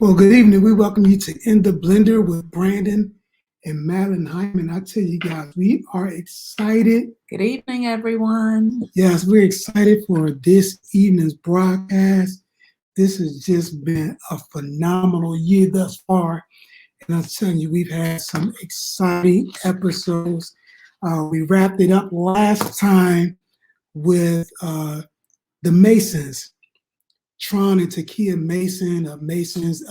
Well, good evening. We welcome you to In the Blender with Brandon and Madeline Hyman. I tell you guys, we are excited. Good evening, everyone. Yes, we're excited for this evening's broadcast. This has just been a phenomenal year thus far. And I'm telling you, we've had some exciting episodes. We wrapped it up last time with the Masons. Tron and Takia Mason of Mason's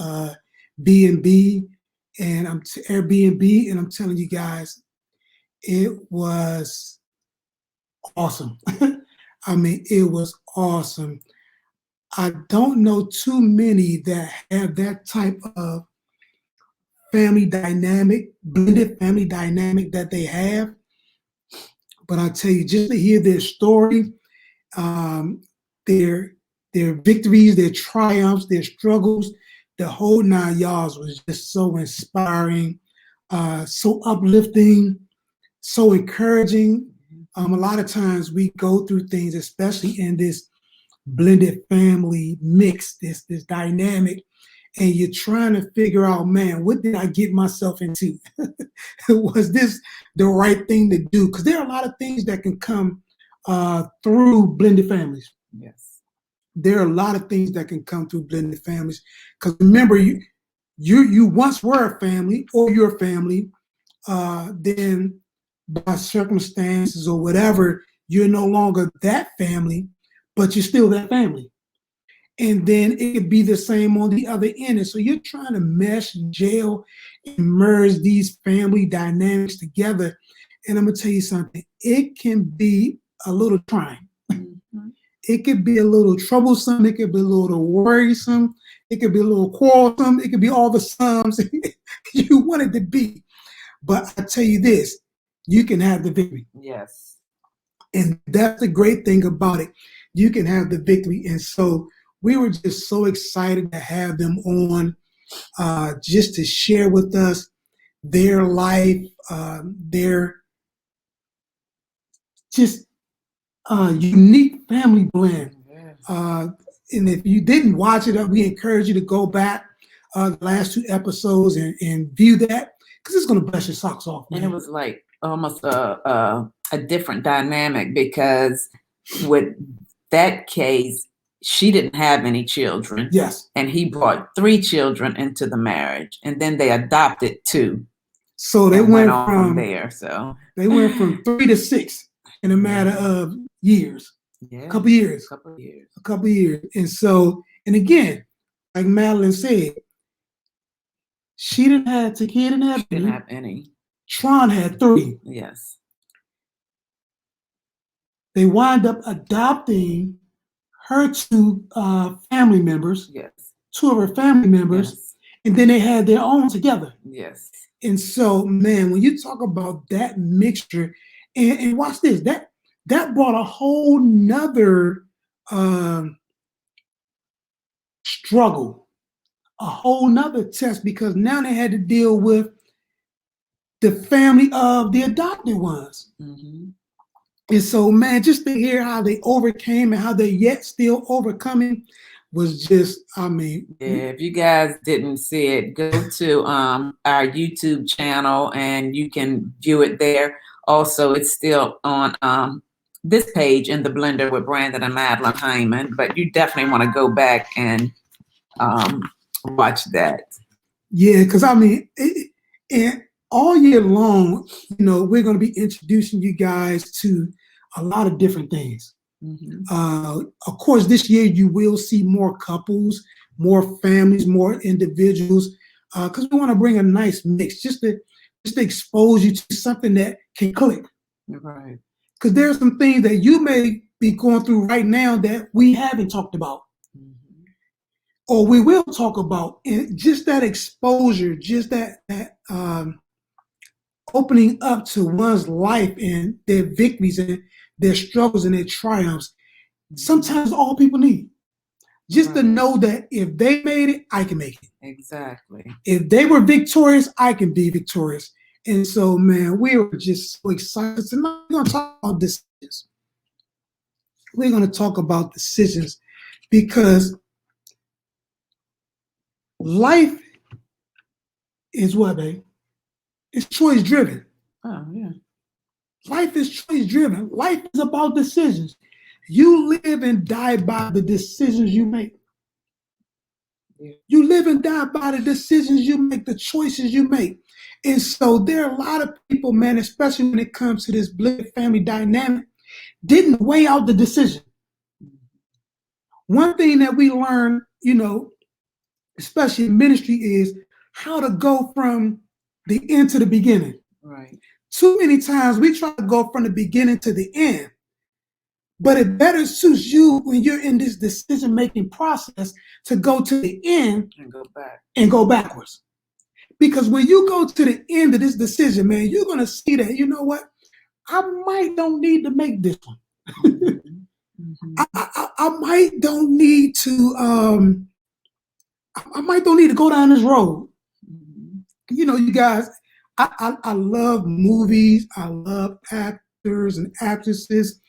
B&B and Airbnb, and I'm telling you guys, it was awesome. I mean, it was awesome. I don't know too many that have that type of family dynamic, blended family dynamic that they have. But I tell you, just to hear their story, their victories, their triumphs, their struggles, the whole 9 yards was just so inspiring, so uplifting, so encouraging. A lot of times we go through things, especially in this blended family mix, this dynamic, and you're trying to figure out, man, what did I get myself into? Was this the right thing to do? Because there are a lot of things that can come through blended families. Yes. There are a lot of things that can come through blended families. Because remember, you once were a family, or you're a family, then by circumstances or whatever, you're no longer that family, but you're still that family. And then it could be the same on the other end. And so you're trying to mesh, gel, and merge these family dynamics together. And I'm going to tell you something, it can be a little trying. Mm-hmm. It could be a little troublesome. It could be a little worrisome. It could be a little quarrelsome. It could be all the sums you want it to be. But I tell you this, you can have the victory. Yes. And that's the great thing about it. You can have the victory. And so we were just so excited to have them on, just to share with us their life, their just unique family blend. And if you didn't watch it, we encourage you to go back the last 2 episodes and view that, because it's going to bless your socks off, man. And it was like almost a different dynamic, because with that case, she didn't have any children. Yes. And he brought 3 children into the marriage, and then they adopted 2. So they went from there. So they went from 3 to 6 in a matter of years. Yeah. A couple years. And so, and again, like Madeline said, she didn't have any. Tron had 3. Yes. They wind up adopting her 2 family members. Yes. 2 of her family members. Yes. And then they had their own together. Yes. And so, man, when you talk about that mixture, and watch this, that brought a whole nother struggle, a whole nother test, because now they had to deal with the family of the adopted ones. Mm-hmm. And so, man, just to hear how they overcame and how they yet still overcoming was just, I mean. Yeah, if you guys didn't see it, go to our YouTube channel and you can view it there. Also, it's still on this page, In the Blender with Brandon and Madeline Hyman, but you definitely want to go back and watch that. Yeah, because I mean, and all year long, you know, we're going to be introducing you guys to a lot of different things. Mm-hmm. Of course, this year you will see more couples, more families, more individuals, because we want to bring a nice mix, just to expose you to something that can click. Right. Because there are some things that you may be going through right now that we haven't talked about. Mm-hmm. Or we will talk about. And just that exposure, just that opening up to one's life and their victories and their struggles and their triumphs, sometimes all people need. Just to know that if they made it, I can make it. Exactly. If they were victorious, I can be victorious. And so, man, we were just so excited. Tonight we're going to talk about decisions. We're going to talk about decisions because Life is what, babe? It's choice driven. Oh, yeah. Life is choice driven. Life is about decisions. You live and die by the decisions you make. Yeah. You live and die by the decisions you make, the choices you make. And so there are a lot of people, man, especially when it comes to this blended family dynamic, didn't weigh out the decision. One thing that we learn, especially in ministry, is how to go from the end to the beginning. Right. Too many times we try to go from the beginning to the end, but it better suits you when you're in this decision-making process to go to the end And go back. and go backwards. Because when you go to the end of this decision, man, you're going to see that, you know what? I might don't need to make this one. Mm-hmm. I might don't need to I might don't need to go down this road. Mm-hmm. You guys, I love movies. I love actors and actresses.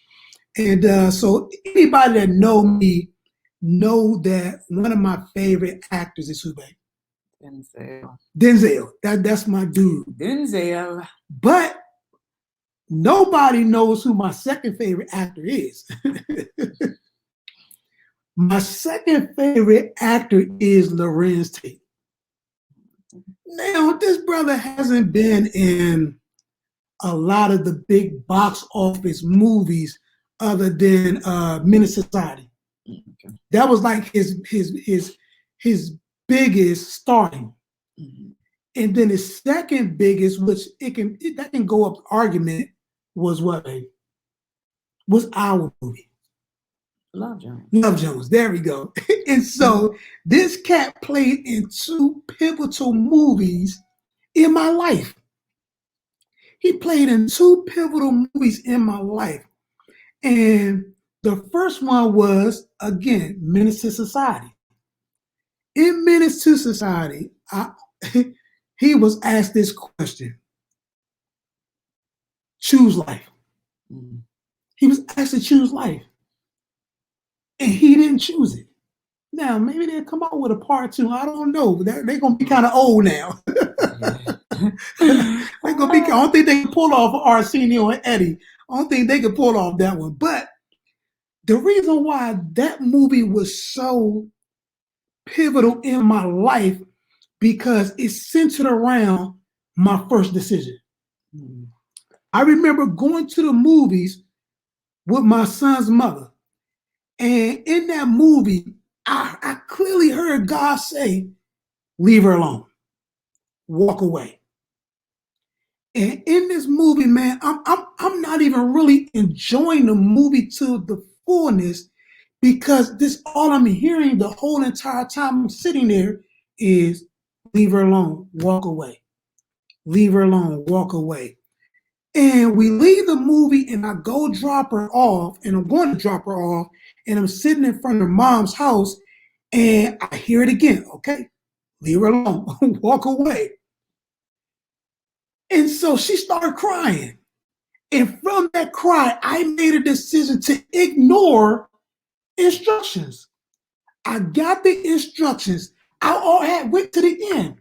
And so anybody that know me know that one of my favorite actors is who, babe? Denzel. Denzel. That's my dude. Denzel. But nobody knows who my second favorite actor is. My second favorite actor is Lorenz Tate. Now, this brother hasn't been in a lot of the big box office movies other than Menace Society. Okay. That was like his biggest starting. Mm-hmm. And then his second biggest, which that can go up argument, was what, babe? Was our movie. Love Jones. Love Jones. There we go. And so this cat played in two pivotal movies in my life. He played in two pivotal movies in my life. And the first one was, again, Menace to Society. In Menace to Society, he was asked this question: choose life. Mm-hmm. He was asked to choose life. And he didn't choose it. Now, maybe they'll come out with a part two. I don't know. They're going to be kind of old now. I don't think they can pull off Arsenio and Eddie. I don't think they can pull off that one. But the reason why that movie was so pivotal in my life, because it centered around my first decision. Mm-hmm. I remember going to the movies with my son's mother. And in that movie, I clearly heard God say, leave her alone. Walk away. And in this movie, man, I'm not even really enjoying the movie to the fullness, because this all I'm hearing the whole entire time I'm sitting there is leave her alone, walk away. Leave her alone, walk away. And we leave the movie and I go drop her off, and I'm going to drop her off, and I'm sitting in front of mom's house and I hear it again. Okay, leave her alone, walk away. And so she started crying. And from that cry, I made a decision to ignore instructions. I got the instructions. I went to the end.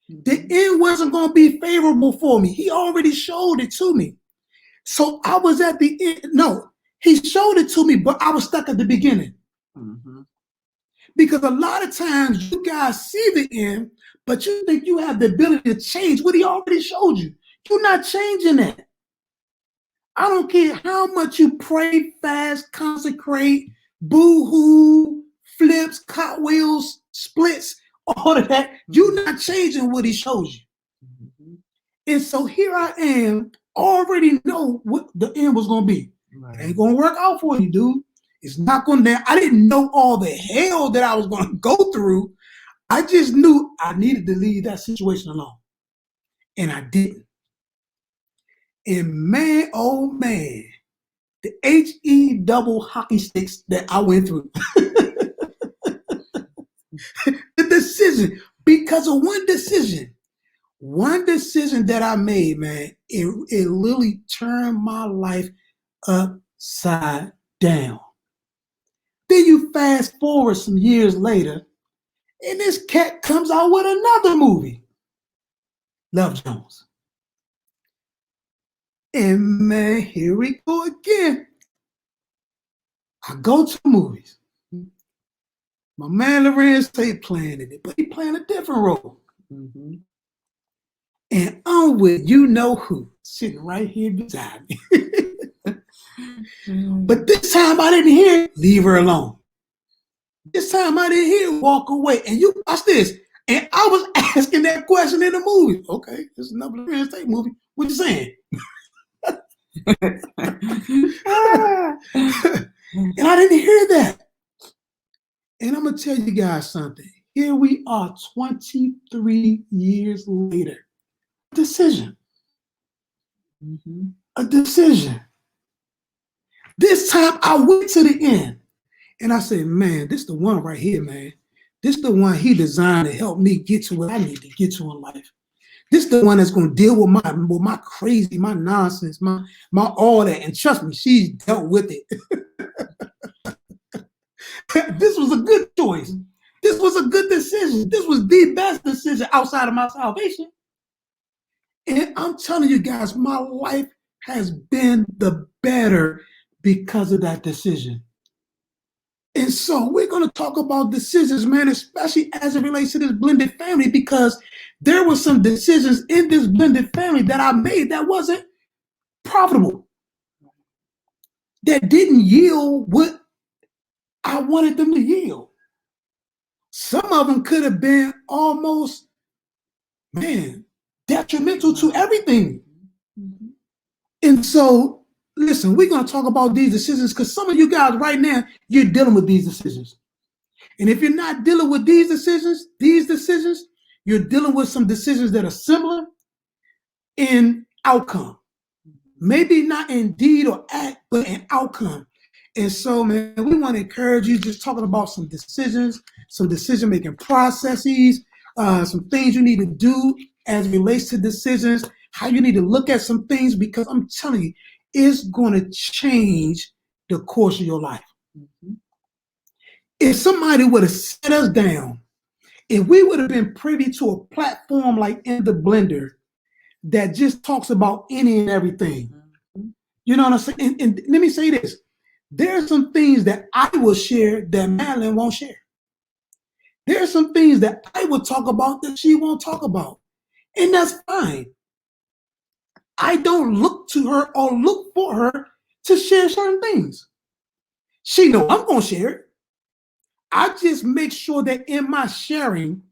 The end wasn't going to be favorable for me. He already showed it to me. So I was at the end. No, he showed it to me, but I was stuck at the beginning. Mm-hmm. Because a lot of times you guys see the end, but you think you have the ability to change what he already showed you. You're not changing that. I don't care how much you pray, fast, consecrate, boo-hoo, flips, cartwheels, splits, all of that. You're not changing what he shows you. Mm-hmm. And so here I am, already know what the end was going to be. Right. It ain't going to work out for you, dude. It's not going to. I didn't know all the hell that I was going to go through. I just knew I needed to leave that situation alone. And I didn't. And man, oh man, the HE double hockey sticks that I went through. The decision, because of one decision that I made, man, it literally turned my life upside down. Then you fast forward some years later, And this cat comes out with another movie, Love Jones. And man, here we go again. I go to movies. My man Lorenz say playing in it, but he playing a different role. Mm-hmm. And I'm with you know who, sitting right here beside me. But this time I didn't hear leave her alone. This time I didn't hear walk away. And you watch this. And I was asking that question in the movie. Okay, this is another Lorenz Tate movie. What you saying? And I didn't hear that. And I'm going to tell you guys something. Here we are 23 years later. Decision. Mm-hmm. A decision. This time I went to the end and I said, man, this is the one right here, man. This is the one he designed to help me get to what I need to get to in life. This is the one that's going to deal with my crazy, my nonsense, my all that. And trust me, she's dealt with it. This was a good choice. This was a good decision. This was the best decision outside of my salvation. And I'm telling you guys, my life has been the better because of that decision. And so we're going to talk about decisions, man, especially as it relates to this blended family, because there were some decisions in this blended family that I made that wasn't profitable, that didn't yield what I wanted them to yield. Some of them could have been almost, man, detrimental to everything. Mm-hmm. And so, listen, we're going to talk about these decisions because some of you guys right now, you're dealing with these decisions. And if you're not dealing with these decisions, you're dealing with some decisions that are similar in outcome. Maybe not in deed or act, but in outcome. And so, man, we want to encourage you just talking about some decisions, some decision-making processes, some things you need to do as it relates to decisions, how you need to look at some things, because I'm telling you, it's going to change the course of your life. Mm-hmm. If somebody would have set us down, if we would have been privy to a platform like In the Blender that just talks about any and everything, you know what I'm saying? And let me say this. There are some things that I will share that Madeline won't share. There are some things that I will talk about that she won't talk about. And that's fine. I don't look to her or look for her to share certain things. She knows I'm going to share it. I just make sure that in my sharing,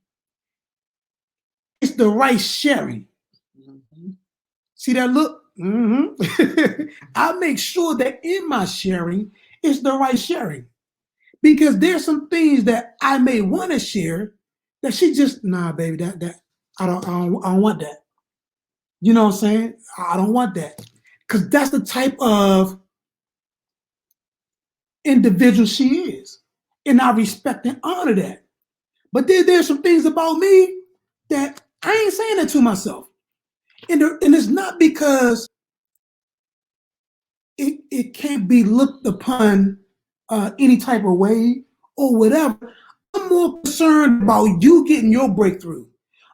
it's the right sharing. Mm-hmm. See that look? Mm-hmm. I make sure that in my sharing, it's the right sharing. Because there's some things that I may want to share that she just, nah, baby, that I don't want that. You know what I'm saying? I don't want that. Because that's the type of individual she is. And I respect and honor that. But there's some things about me that I ain't saying that to myself. And it's not because it can't be looked upon any type of way or whatever. I'm more concerned about you getting your breakthrough.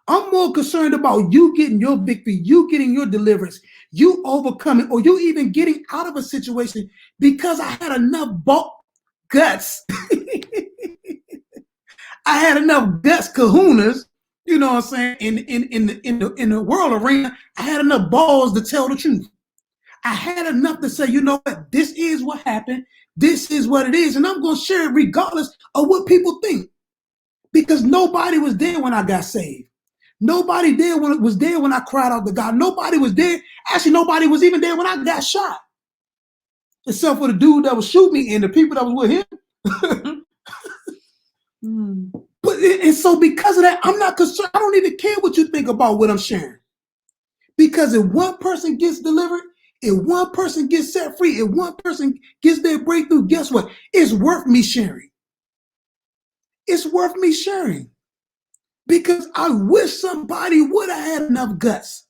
I'm more concerned about you getting your victory, you getting your deliverance, you overcoming, or you even getting out of a situation because I had enough guts. I had enough guts, kahunas, you know what I'm saying, in the world arena. I had enough balls to tell the truth. I had enough to say, you know what, this is what happened. This is what it is. And I'm going to share it regardless of what people think. Because nobody was there when I got saved. Nobody was there when I cried out to God. Nobody was there. Actually, nobody was even there when I got shot. Except for the dude that was shooting me and the people that was with him. But and so because of that, I'm not concerned. I don't even care what you think about what I'm sharing. Because if one person gets delivered, if one person gets set free, if one person gets their breakthrough, guess what? It's worth me sharing. It's worth me sharing. Because I wish somebody would have had enough guts.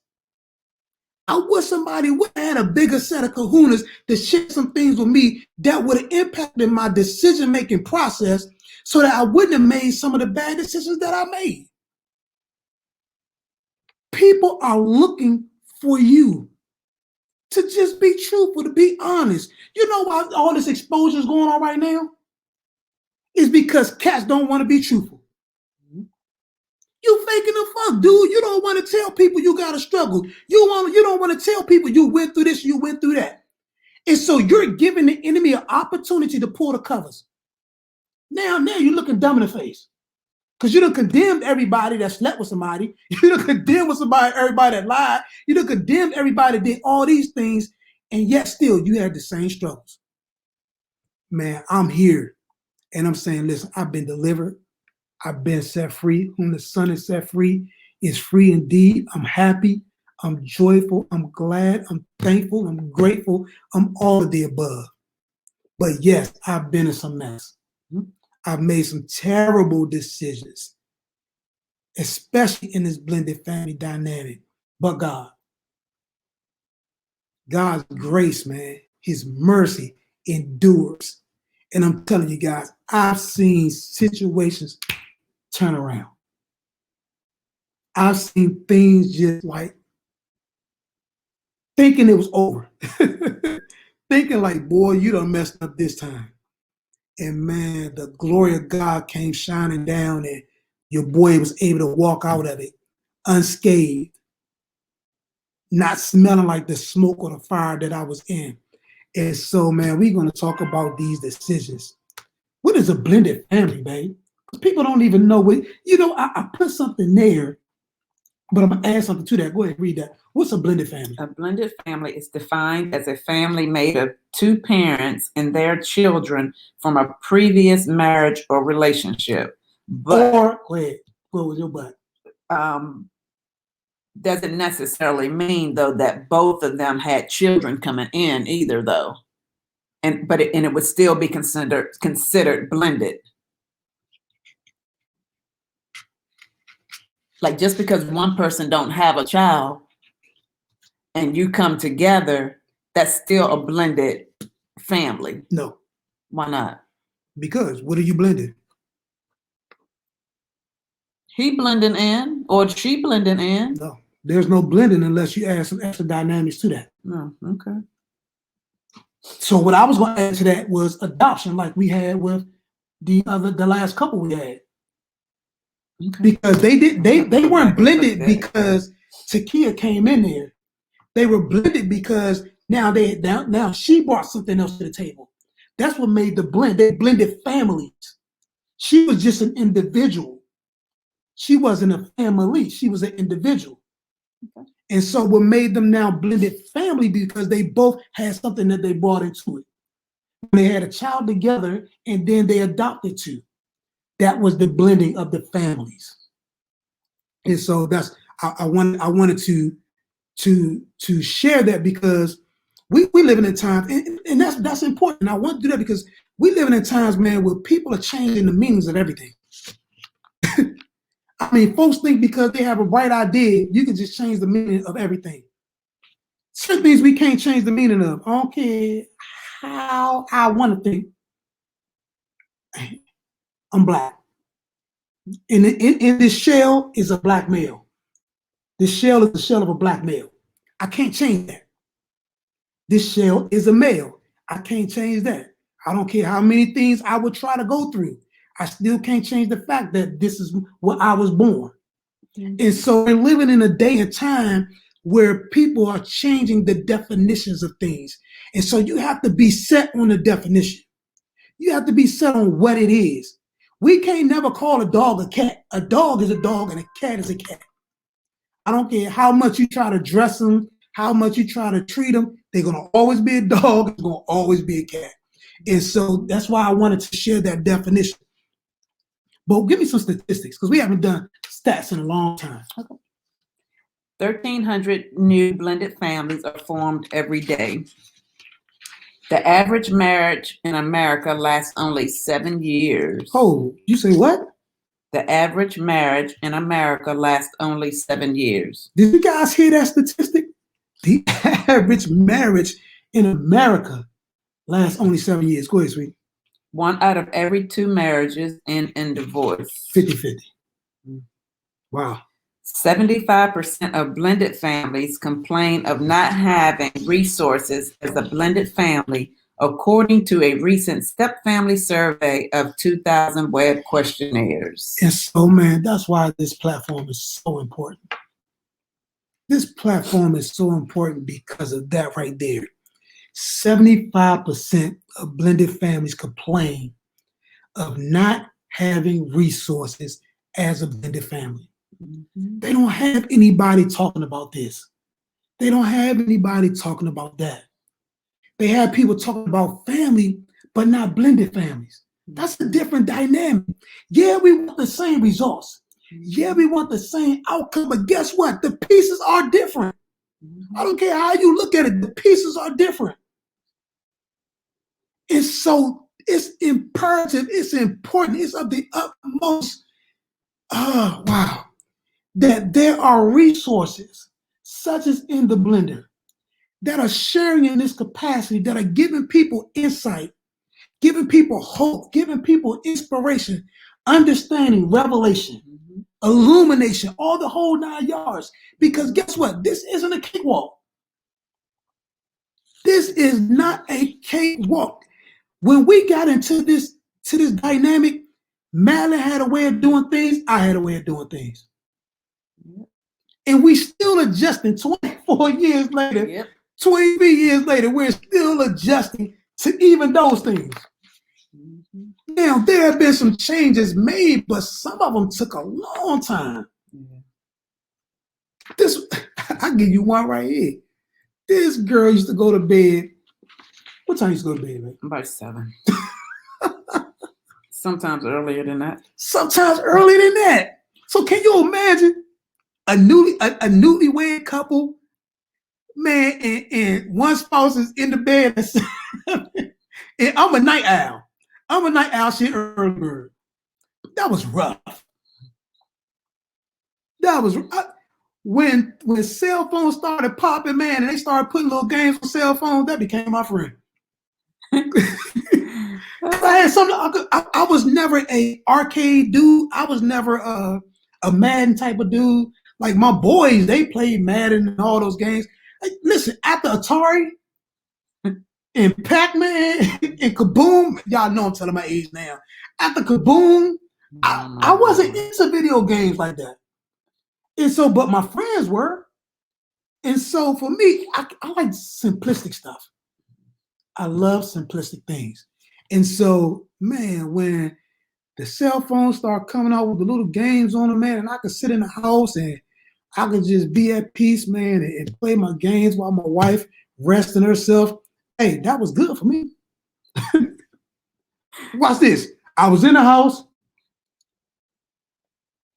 I wish somebody would have had a bigger set of kahunas to share some things with me that would have impacted my decision-making process so that I wouldn't have made some of the bad decisions that I made. People are looking for you to just be truthful, to be honest. You know why all this exposure is going on right now? It's because cats don't want to be truthful. You faking the fuck, dude. You don't want to tell people you got a struggle. You don't want to tell people you went through this, you went through that. And so you're giving the enemy an opportunity to pull the covers. Now you're looking dumb in the face. Because you done condemned everybody that slept with somebody. You done condemned everybody that lied. You done condemned everybody that did all these things. And yet still you had the same struggles. Man, I'm here. And I'm saying, listen, I've been delivered. I've been set free. Whom the Son is set free is free indeed. I'm happy. I'm joyful. I'm glad. I'm thankful. I'm grateful. I'm all of the above. But yes, I've been in some mess. I've made some terrible decisions, especially in this blended family dynamic. But God's grace, man, his mercy endures. And I'm telling you guys, I've seen situations turn around. I've seen things just like thinking it was over. Thinking like, boy, you done messed up this time. And man, the glory of God came shining down and your boy was able to walk out of it unscathed, not smelling like the smoke or the fire that I was in. And so, man, we're going to talk about these decisions. What is a blended family, babe? Because people don't even know what, I put something there, but I'm going to add something to that. Go ahead, read that. What's a blended family? A blended family is defined as a family made of two parents and their children from a previous marriage or relationship. But, go ahead. What was your but? Doesn't necessarily mean, though, that both of them had children coming in either, though. And it would still be considered blended. Like just because one person don't have a child and you come together, that's still a blended family. No. Why not? Because what are you blending? He blending in or she blending in. No, there's no blending unless you add some extra dynamics to that. Oh, okay. So what I was going to add to that was adoption, like we had with the last couple we had. Okay. Because they weren't blended because Takia came in there. They were blended because now she brought something else to the table. That's what made the blend. They blended families. She was just an individual. She wasn't a family. She was an individual. Okay. And so what made them now blended family because they both had something that they brought into it. They had a child together and then they adopted two. That was the blending of the families. And so that's I wanted to share that because we live in a time, and that's important. I want to do that because we live in times, man, where people are changing the meanings of everything. I mean, folks think because they have a bright idea, you can just change the meaning of everything. Certain things we can't change the meaning of. I don't care how I want to think. I'm black. In this shell is a black male. This shell is the shell of a black male. I can't change that. This shell is a male. I can't change that. I don't care how many things I would try to go through. I still can't change the fact that this is what I was born. Mm-hmm. And so we're living in a day and time where people are changing the definitions of things. And so you have to be set on the definition. You have to be set on what it is. We can't never call a dog a cat. A dog is a dog and a cat is a cat. I don't care how much you try to dress them, how much you try to treat them, they're going to always be a dog, it's going to always be a cat. And so that's why I wanted to share that definition. But give me some statistics, because we haven't done stats in a long time. Okay. 1,300 new blended families are formed every day. The average marriage in America lasts only 7 years. Oh, you say what? The average marriage in America lasts only 7 years. Did you guys hear that statistic? The average marriage in America lasts only 7 years. Go ahead, sweetie. 1 out of every 2 marriages end in divorce. 50-50. Wow. 75% of blended families complain of not having resources as a blended family, according to a recent step family survey of 2,000 web questionnaires. And so, man, that's why this platform is so important. This platform is so important because of that right there. 75% of blended families complain of not having resources as a blended family. Mm-hmm. They don't have anybody talking about this. They don't have anybody talking about that. They have people talking about family, but not blended families. That's a different dynamic. Yeah, we want the same results. Yeah, we want the same outcome, but guess what? The pieces are different. I don't care how you look at it, the pieces are different. And so it's imperative, it's important, it's of the utmost, that there are resources, such as in the blender, that are sharing in this capacity, that are giving people insight, giving people hope, giving people inspiration, understanding, revelation, illumination, all the whole 9 yards. Because guess what? This isn't a cakewalk. This is not a cakewalk. When we got into this dynamic, Madeline had a way of doing things, I had a way of doing things. And we still adjusting 24 years later, 23 years later, we're still adjusting to even those things. Now, there have been some changes made, but some of them took a long time. I'll give you one right here. This girl used to go to bed. What time you used to go to bed, man? About 7. Sometimes earlier than that. Sometimes earlier than that. So can you imagine a newlywed couple, man, and one spouse is in the bed and I'm a night owl. She an early bird. That was rough. That was when cell phones started popping, man, and they started putting little games on cell phones. That became my friend. I had something. I was never a arcade dude. I was never a Madden type of dude. Like my boys, they played Madden and all those games. Like, listen, after Atari and Pac-Man and Kaboom, y'all know I'm telling my age now. After Kaboom, I wasn't into video games like that. And so, but my friends were. And so for me, I like simplistic stuff. I love simplistic things. And so, man, when the cell phones start coming out with the little games on them, man, and I could sit in the house and I could just be at peace, man, and play my games while my wife resting herself. Hey, that was good for me. Watch this. I was in the house.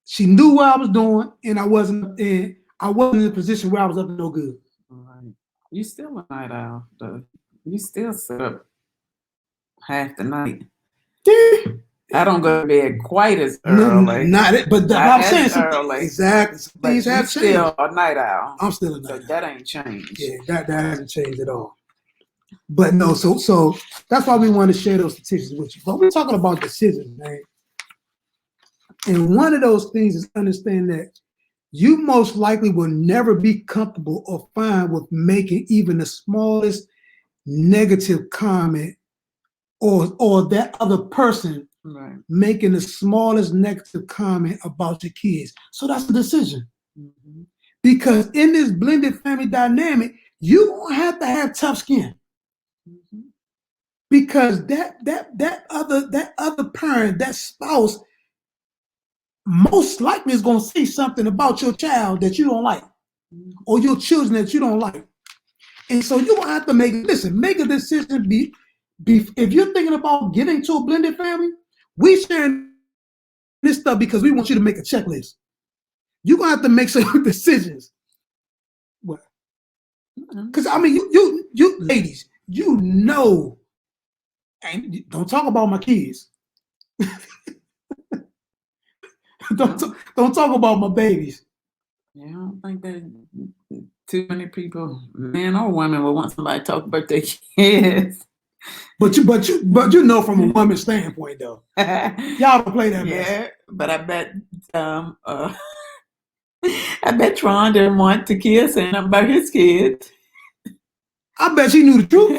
She knew what I was doing, and I wasn't in a position where I was up to no good. Right. You still a night owl, though. You still sit up half the night. Yeah. I don't go to bed quite as early. But I'm saying early. Exactly. Things have changed. Still a night owl. I'm still a night owl. That ain't changed. Yeah, that hasn't changed at all. But no, so that's why we want to share those statistics with you. But we're talking about decisions, man. And one of those things is understand that you most likely will never be comfortable or fine with making even the smallest negative comment or that other person making the smallest negative comment about your kids. So that's a decision. Mm-hmm. Because in this blended family dynamic, you don't have to have tough skin. Mm-hmm. Because that other parent, that spouse, most likely is going to see something about your child that you don't like, or your children that you don't like. And so you don't have to make a decision. If you're thinking about getting to a blended family, we sharing this stuff because we want you to make a checklist. You're going to have to make some decisions. What? Because I mean, you ladies, you know, and don't talk about my kids. Don't talk about my babies. Yeah, I don't think that too many people, men or women, will want somebody to talk about their kids. But you know, from a woman's standpoint, though, y'all don't play that mess. Yeah, but I bet I bet Tron didn't want to kiss saying nothing about his kids. I bet she knew the truth.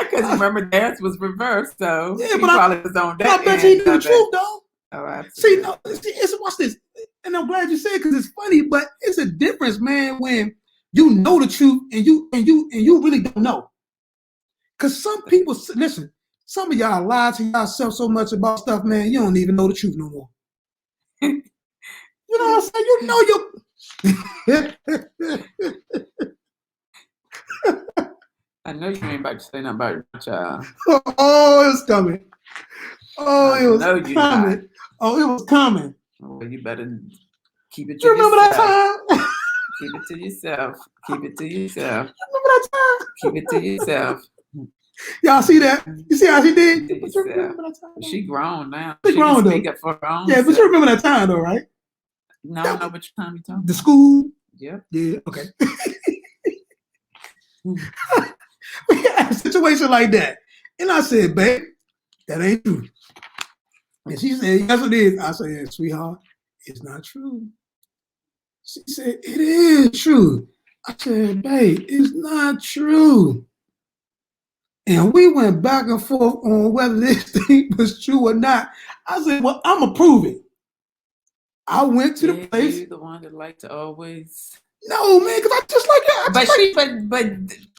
Because remember, theirs was reversed, so Yeah, he but probably was on that. I bet she knew the truth, though. Oh, absolutely. See, no, watch this, and I'm glad you said because it's funny, but it's a difference, man, when you know the truth and you really don't know. Because some people, listen, some of y'all lie to yourself so much about stuff, man, you don't even know the truth no more. You know what I'm saying? You know I know you ain't about to say nothing about your child. Oh, it was coming. Oh, it was coming. Not. Oh, it was coming. Well, you better keep it to you remember yourself. That time? Keep it to yourself. Keep it to yourself. You remember that time? Keep it to yourself. Y'all see that? You see how she did? But you remember that time? She grown now. She grown though. Speak up for her own yeah, but you remember that time though, right? No, I know which time you talking. The school. Yep. Yeah. Okay. We had a situation like that, and I said, "Babe, that ain't true." And she said, "Yes, it is." I said, "Sweetheart, it's not true." She said, "It is true." I said, "Babe, it's not true." And we went back and forth on whether this thing was true or not. I said, "Well, I'm gonna prove it." I went to the place. You're the one that like to always. No, man, because I just like that. But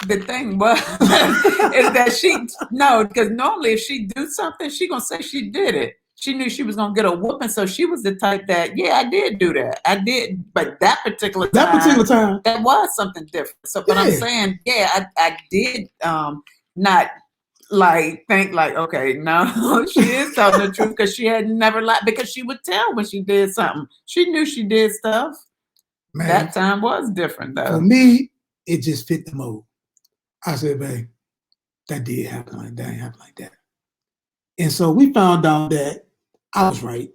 the thing was is that because normally if she do something, she gonna say she did it. She knew she was gonna get a whooping, so she was the type that, yeah, I did do that. I did, but that particular time, that was something different. So, but I'm saying, yeah, I did not like think like, okay, no, she is telling the truth because she had never lied, because she would tell when she did something. She knew she did stuff. Man, that time was different though. For me, it just fit the mold. I said, "Babe, that did happen like that. Ain't happen like that." And so we found out that I was right.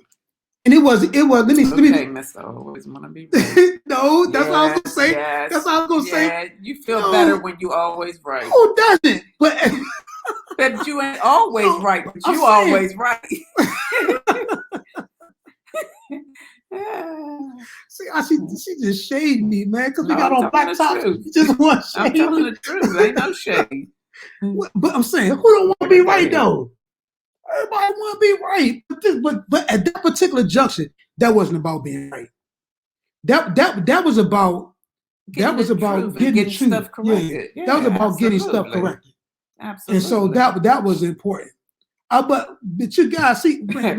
And it was, let me Mr. Always wanna be right. No, that's what I was gonna say. Yes, that's what I was gonna say. You feel better when you always right. Oh, doesn't. But but you ain't always right, but you always right. See, she just shaded me, man, because we got on black tops. Just one shade. I'm telling the truth. Ain't no shade. But I'm saying, who don't want to be right though? Everybody want to be right. But at that particular junction, that wasn't about being right. That was about getting the truth. Stuff corrected. Yeah, that was about getting stuff corrected. Absolutely. And so that was important. But you guys see, man,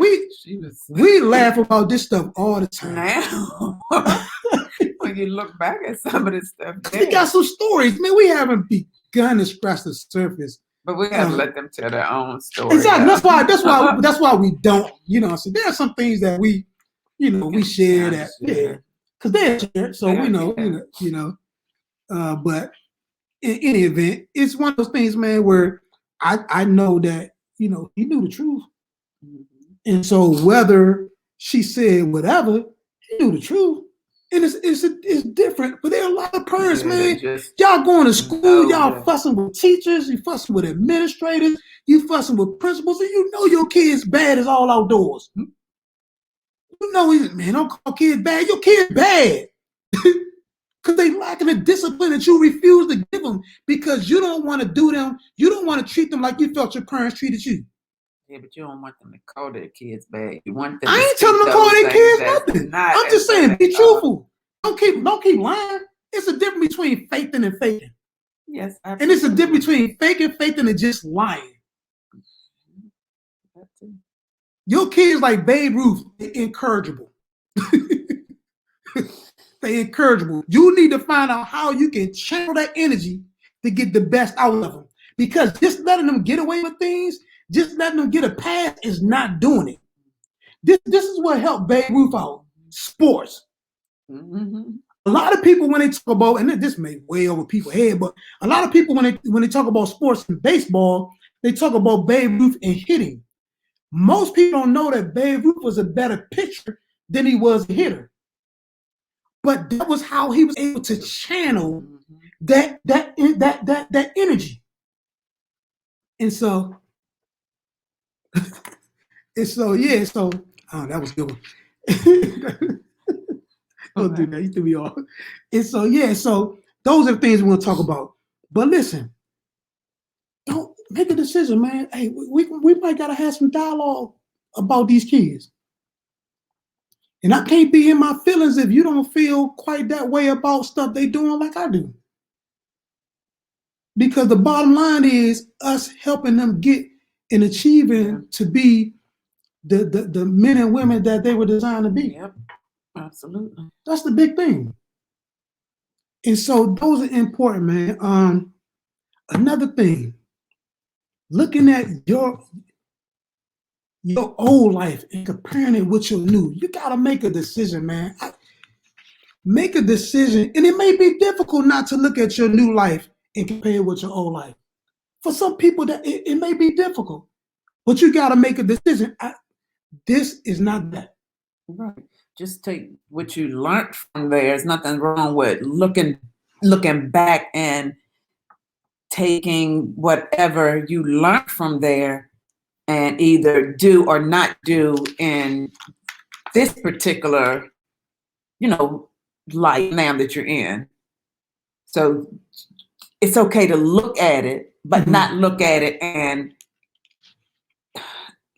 we laugh about this stuff all the time. Now, when you look back at some of this stuff, we got some stories, man. We haven't begun to scratch the surface. But we have to let them tell their own story. Exactly. That's why we don't. You know, so there are some things that we share that, because they're shared, so we know, but in any event, it's one of those things, man, where I know that, he knew the truth. Mm-hmm. And so whether she said whatever, he knew the truth. And it's different, but there are a lot of parents, man. Y'all going to school, y'all fussing with teachers, you fussing with administrators, you fussing with principals, and you know your kid's bad as all outdoors. You know, man, don't call kids bad. Your kid's bad. Because they lacking the discipline that you refuse to give them because you don't want to do them. You don't want to treat them like you felt your parents treated you. Yeah, but you don't want them to call their kids bad. You want them. I ain't telling them to call their kids nothing. I'm just saying, be truthful. Don't keep lying. It's a difference between faithing and faking. Yes, absolutely. And it's a difference between faking and just lying. Your kids like Babe Ruth, they're incorrigible. They're incorrigible. You need to find out how you can channel that energy to get the best out of them. Because just letting them get away with things, just letting them get a pass is not doing it. This is what helped Babe Ruth out. Sports. Mm-hmm. A lot of people, when they talk about, and this may way over people's head, but a lot of people, when they talk about sports and baseball, they talk about Babe Ruth and hitting. Most people don't know that Babe Ruth was a better pitcher than he was a hitter. But that was how he was able to channel that energy. And so yeah, so oh, that was a good one. Don't do that. You threw me off. And so yeah, so those are the things we want to talk about. But listen, don't make a decision, man. Hey, we might gotta have some dialogue about these kids. And I can't be in my feelings if you don't feel quite that way about stuff they doing like I do. Because the bottom line is us helping them get and achieving to be the men and women that they were designed to be. Yep, absolutely. That's the big thing. And so those are important, man. Another thing, looking at your old life and comparing it with your new, you gotta make a decision, man. Make a decision, and it may be difficult not to look at your new life and compare it with your old life. For some people, that it may be difficult, but you gotta make a decision. This is not that. Right. Just take what you learned from there. There's nothing wrong with looking back and taking whatever you learned from there and either do or not do in this particular, life now that you're in. So it's okay to look at it, but not look at it and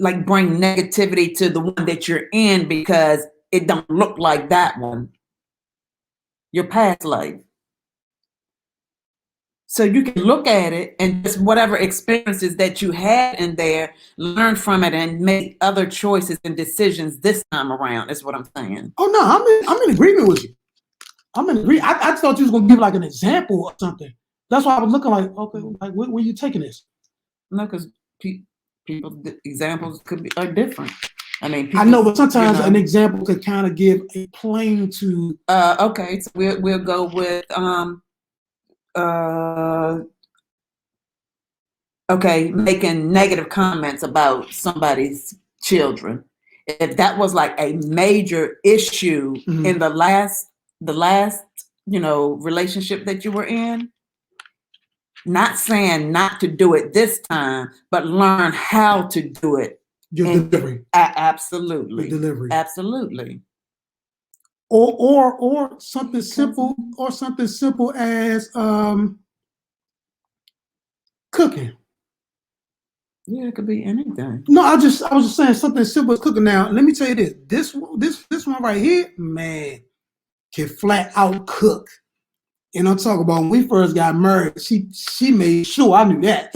like bring negativity to the one that you're in because it don't look like that one, your past life. So you can look at it and just whatever experiences that you had in there, learn from it and make other choices and decisions this time around, is what I'm saying. Oh no, I'm in agreement with you. I'm in agreement. I thought you was gonna give like an example or something. That's why I was looking like, okay, like where are you taking this? No, because people's examples are different. I mean, I know, but sometimes an example could kind of give a plane to. Okay, so we'll go with making negative comments about somebody's children. If that was like a major issue in the last relationship that you were in, not saying not to do it this time, but learn how to do it. Your delivery. Absolutely. Your delivery. Absolutely. Or something simple, as cooking. Yeah, it could be anything. No, I was just saying something simple as cooking. Now, let me tell you this. This one right here, man, can flat out cook. And I'm talking about when we first got married, she made sure I knew that.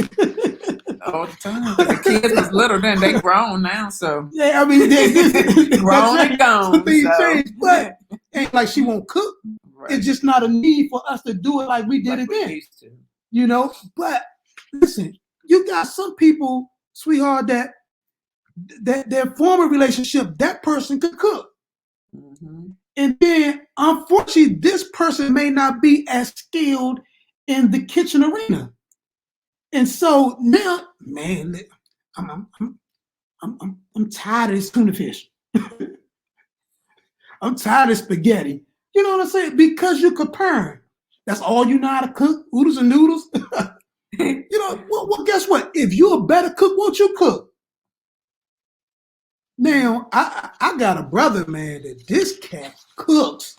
All the time. The kids was little then, they grown now, so yeah, I mean they grown and gone. Things changed, but ain't like she won't cook. Right. It's just not a need for us to do it like we did it then. But listen, you got some people, sweetheart, that their former relationship, that person could cook. And then, unfortunately, this person may not be as skilled in the kitchen arena. And so now, man, I'm tired of this tuna fish. I'm tired of spaghetti. You know what I'm saying? Because you're comparing. That's all you know how to cook, oodles and noodles. Well, guess what? If you're a better cook, won't you cook? Now, I got a brother, man, that this cat cooks.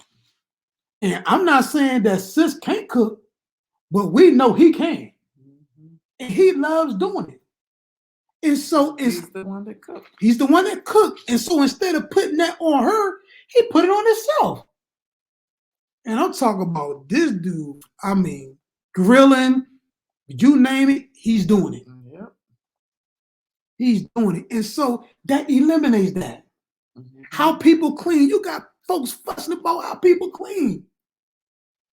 And I'm not saying that sis can't cook, but we know he can. And he loves doing it. And so he's the one that cooked. He's the one that cooked. And so instead of putting that on her, he put it on himself. And I'm talking about this dude, I mean, grilling, you name it, he's doing it. Yep. He's doing it. And so that eliminates that. How people clean. You got folks fussing about how people clean.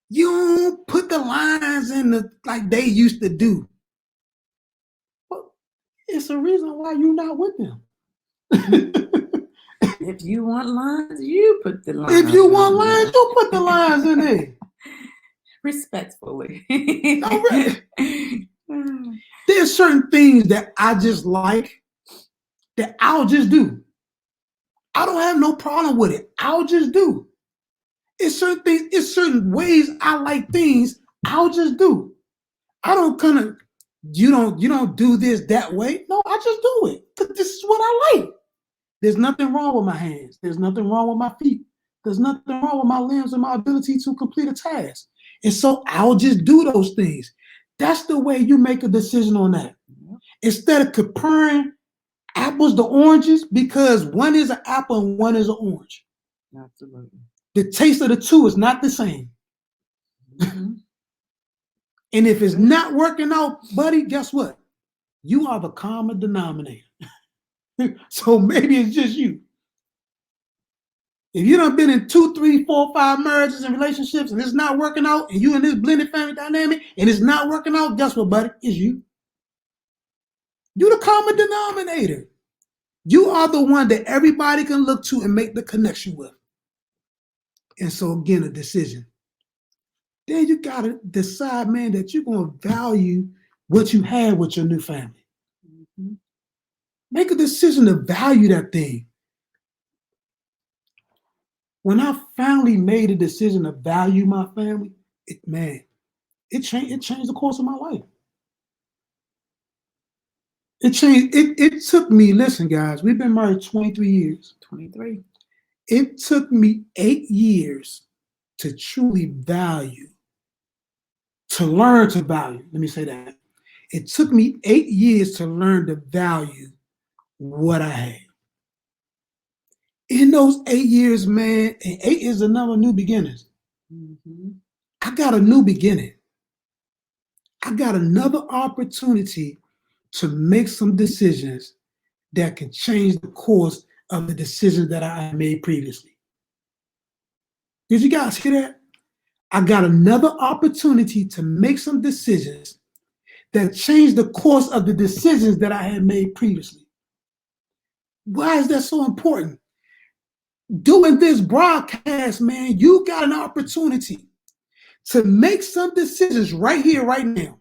You don't put the lines in like they used to do. But it's a reason why you're not with them. If you want lines, you put the lines. If you want lines, you put the lines in there. Respectfully. There's certain things that I just like that I'll just do. I don't have no problem with it. I'll just do. It's certain things, it's certain ways I like things, I'll just do. I don't kind of, you don't do this that way. No, I just do it. This is what I like. There's nothing wrong with my hands. There's nothing wrong with my feet. There's nothing wrong with my limbs and my ability to complete a task. And so I'll just do those things. That's the way you make a decision on that. Instead of comparing apples to oranges, because one is an apple and one is an orange. Absolutely. The taste of the two is not the same. Mm-hmm. And if it's not working out, buddy, guess what? You are the common denominator. So maybe it's just you. If you done been in 2, 3, 4, 5 marriages and relationships and it's not working out, and you in this blended family dynamic and it's not working out, guess what, buddy? It's you. You're the common denominator. You are the one that everybody can look to and make the connection with. And so again, a decision. Then you gotta decide, man, that you're gonna value what you have with your new family. Mm-hmm. Make a decision to value that thing. When I finally made a decision to value my family, it changed the course of my life. It took me, listen, guys, we've been married 23 years. 23. It took me 8 years to truly value, to learn to value. Let me say that. It took me 8 years to learn to value what I had. In those 8 years, man, and 8 is the number of new beginnings. Mm-hmm. I got a new beginning. I got another opportunity to make some decisions that can change the course of the decisions that I made previously. Did you guys hear that? I got another opportunity to make some decisions that change the course of the decisions that I had made previously. Why is that so important? Doing this broadcast, man, you got an opportunity to make some decisions right here, right now,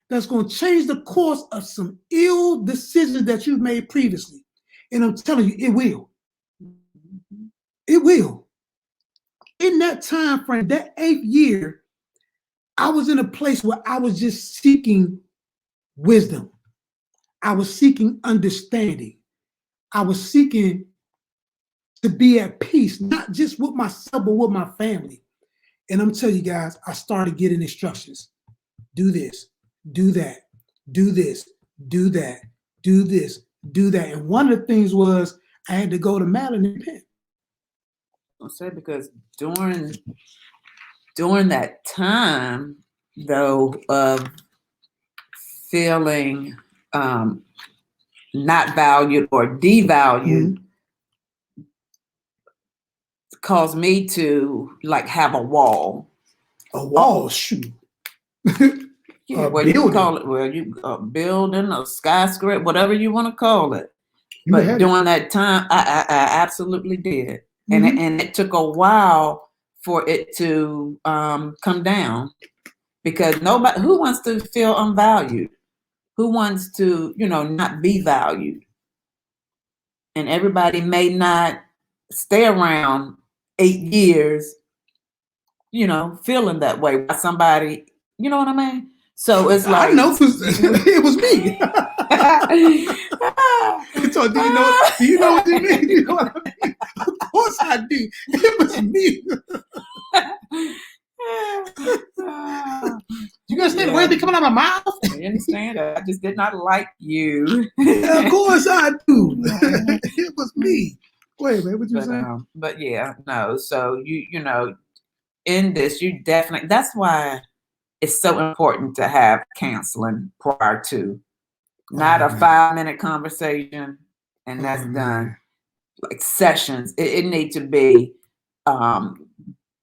that's going to change the course of some ill decisions that you've made previously. And I'm telling you, it will. It will. In that time frame, that 8th year, I was in a place where I was just seeking wisdom. I was seeking understanding. I was seeking to be at peace, not just with myself, but with my family. And I'm telling you guys, I started getting instructions. Do this, do that, do this, do that, do this, do that. And one of the things was I had to go to Madeline and repent. I'll say, because during that time, though, of feeling not valued or devalued, caused me to like have a wall. A wall, shoot. Yeah, what you call it? Well, you building, a skyscraper, whatever you want to call it. But during that time, I absolutely did, and it took a while for it to come down, because who wants to feel unvalued? Who wants to, not be valued? And everybody may not stay around 8 years, feeling that way by somebody, you know what I mean? So it's like, I know, because it was me. So do you know what you mean? You know what I mean? Of course I do. It was me. You understand the words that coming out of my mouth? I understand. I just did not like you. Yeah, of course I do. It was me. Wait, man, what you saying? But yeah, no. So you know, in this, you definitely. That's why it's so important to have counseling prior to, not a 5-minute conversation and that's done. Like sessions, it needs to be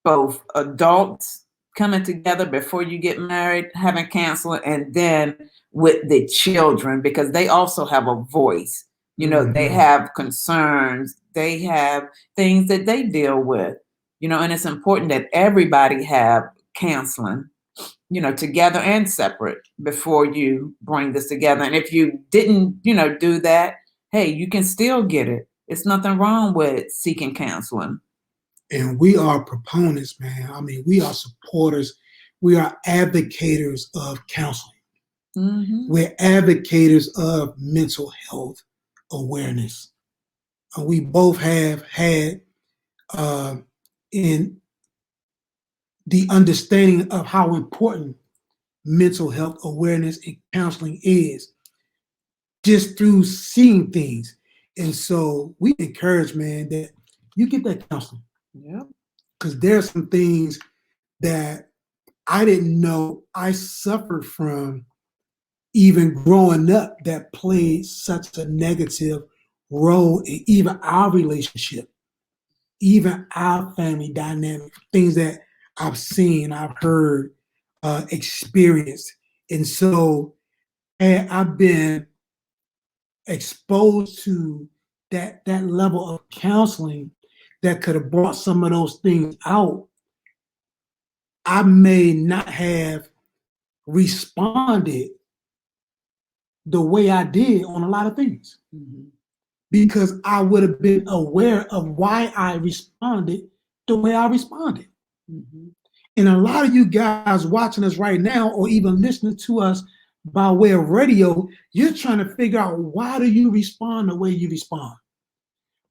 both adults coming together before you get married, having counseling, and then with the children, because they also have a voice. They have concerns, they have things that they deal with, and it's important that everybody have counseling, together and separate before you bring this together. And if you didn't, do that, hey, you can still get it. it's nothing wrong with seeking counseling. And we are proponents, man. I mean, we are supporters. We are advocates of counseling. We're advocates of mental health awareness. We both have had in the understanding of how important mental health awareness and counseling is just through seeing things. And so we encourage, man, that you get that counseling. Yeah. Because there's some things that I didn't know I suffered from even growing up that played such a negative role in even our relationship, even our family dynamic, things that I've seen, I've heard, experienced. And so had I been exposed to that level of counseling that could have brought some of those things out, I may not have responded the way I did on a lot of things. Because I would have been aware of why I responded the way I responded. And a lot of you guys watching us right now, or even listening to us by way of radio, you're trying to figure out, why do you respond the way you respond?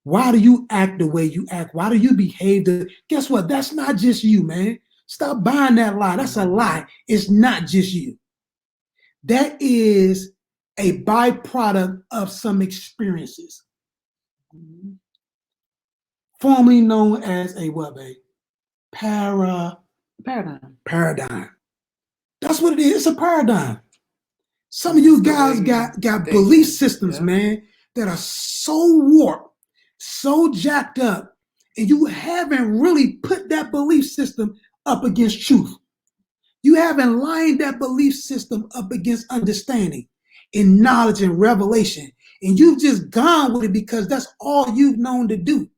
Why do you act the way you act? Why do you behave? Guess what? That's not just you, man. Stop buying that lie. That's a lie. It's not just you. That is a byproduct of some experiences. Formerly known as a what, babe? Paradigm. That's what it is. It's a paradigm. Some of you guys got belief systems, man, that are so warped, so jacked up, and you haven't really put that belief system up against truth. You haven't lined that belief system up against understanding and knowledge and revelation. And you've just gone with it because that's all you've known to do.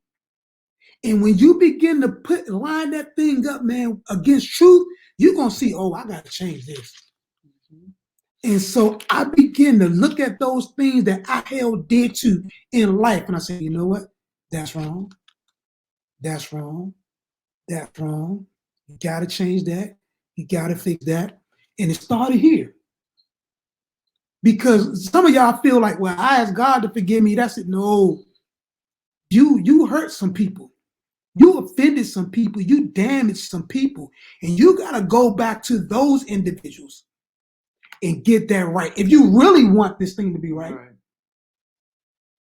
And when you begin to line that thing up, man, against truth, you're going to see, oh, I got to change this. And so I begin to look at those things that I held dear to in life. And I say, you know what? That's wrong. That's wrong. That's wrong. You got to change that. You got to fix that. And it started here. Because some of y'all feel like, well, I asked God to forgive me. That's it. No. You hurt some people. You offended some people. You damaged some people. And you got to go back to those individuals and get that right. If you really want this thing to be right.